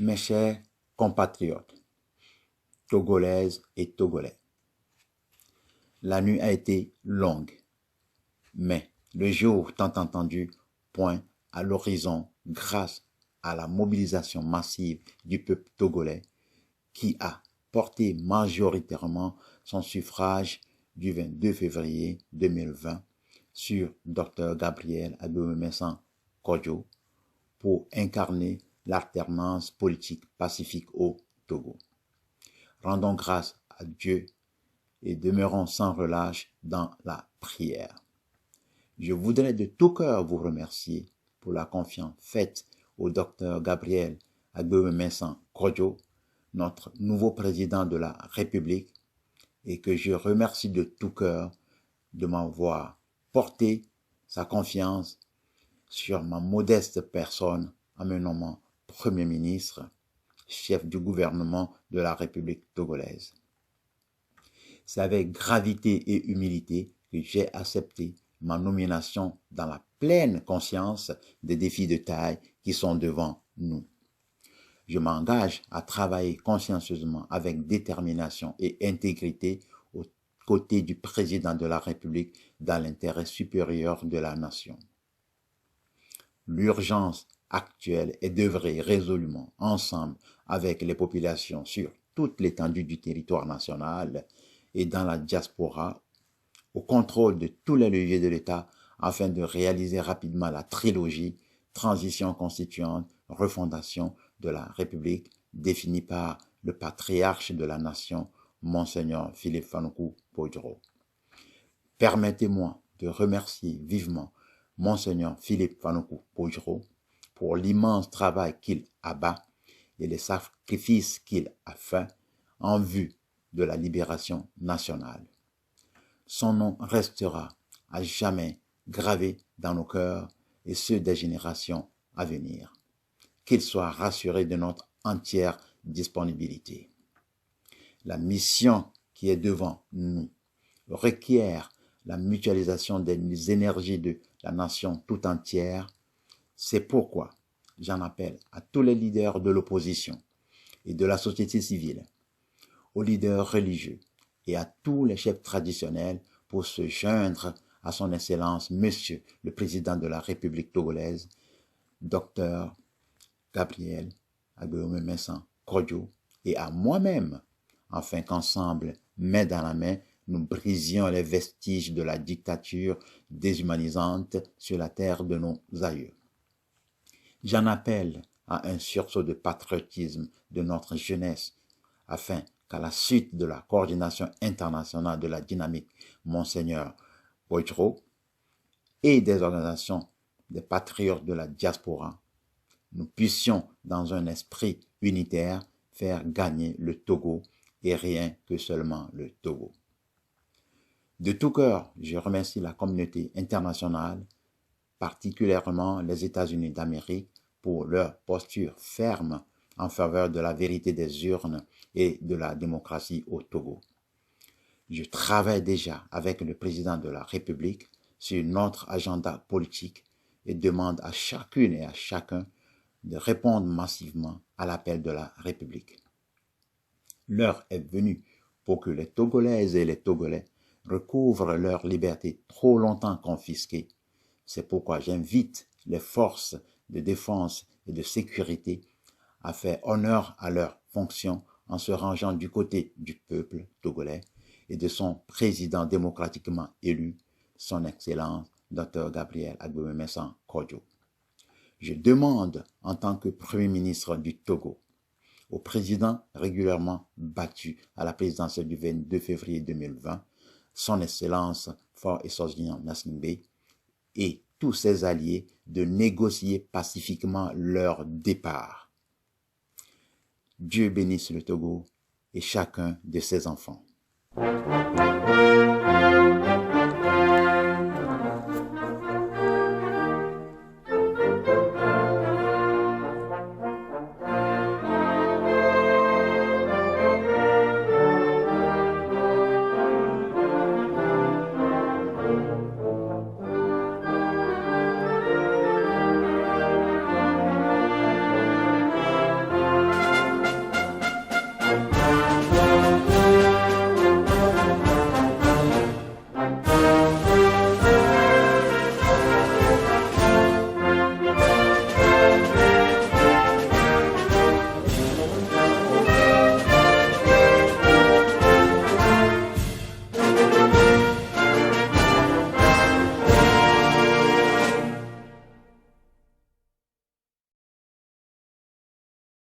Mes chers compatriotes, Togolaises et Togolais, la nuit a été longue, mais le jour tant entendu pointe à l'horizon grâce à la mobilisation massive du peuple togolais qui a porté majoritairement son suffrage du 22 février 2020 sur Dr Gabriel Agbeumessan Kodjo pour incarner l'alternance politique pacifique au Togo. Rendons grâce à Dieu et demeurons sans relâche dans la prière. Je voudrais de tout cœur vous remercier pour la confiance faite au docteur Gabriel Agbeumessan Kodjo, notre nouveau président de la République, et que je remercie de tout cœur de m'avoir porté sa confiance sur ma modeste personne en me nommant Premier ministre, chef du gouvernement de la République togolaise. C'est avec gravité et humilité que j'ai accepté ma nomination dans la pleine conscience des défis de taille qui sont devant nous. Je m'engage à travailler consciencieusement avec détermination et intégrité aux côtés du président de la République dans l'intérêt supérieur de la nation. L'urgence actuelle est d'œuvrer résolument ensemble avec les populations sur toute l'étendue du territoire national et dans la diaspora au contrôle de tous les leviers de l'État afin de réaliser rapidement la trilogie transition constituante, refondation de la République définie par le patriarche de la nation, Monseigneur Philippe Fanuku Podjoro. Permettez-moi de remercier vivement Monseigneur Philippe Fanuku Podjoro pour l'immense travail qu'il abat et les sacrifices qu'il a fait en vue de la libération nationale. Son nom restera à jamais gravé dans nos cœurs et ceux des générations à venir. Qu'il soit rassuré de notre entière disponibilité. La mission qui est devant nous requiert la mutualisation des énergies de la nation tout entière. C'est pourquoi j'en appelle à tous les leaders de l'opposition et de la société civile, aux leaders religieux et à tous les chefs traditionnels pour se joindre à son Excellence, Monsieur le Président de la République togolaise, Dr Gabriel Agbeumessan Kodjo, et à moi-même, afin qu'ensemble, main dans la main, nous brisions les vestiges de la dictature déshumanisante sur la terre de nos aïeux. J'en appelle à un sursaut de patriotisme de notre jeunesse, afin qu'à la suite de la coordination internationale de la dynamique Monseigneur Podjoro et des organisations des patriotes de la diaspora, nous puissions, dans un esprit unitaire, faire gagner le Togo et rien que seulement le Togo. De tout cœur, je remercie la communauté internationale, particulièrement les États-Unis d'Amérique, pour leur posture ferme en faveur de la vérité des urnes et de la démocratie au Togo. Je travaille déjà avec le président de la République sur notre agenda politique et demande à chacune et à chacun de répondre massivement à l'appel de la République. L'heure est venue pour que les Togolaises et les Togolais recouvrent leur liberté trop longtemps confisquée. C'est pourquoi j'invite les forces de défense et de sécurité à faire honneur à leurs fonctions en se rangeant du côté du peuple togolais et de son président démocratiquement élu, son Excellence Dr Gabriel Agbememesan Kodjo. Je demande en tant que Premier ministre du Togo, au président régulièrement battu à la présidentielle du 22 février 2020, son Excellence Faure Essoginan Nassimbe et tous ses alliés de négocier pacifiquement leur départ. Dieu bénisse le Togo et chacun de ses enfants.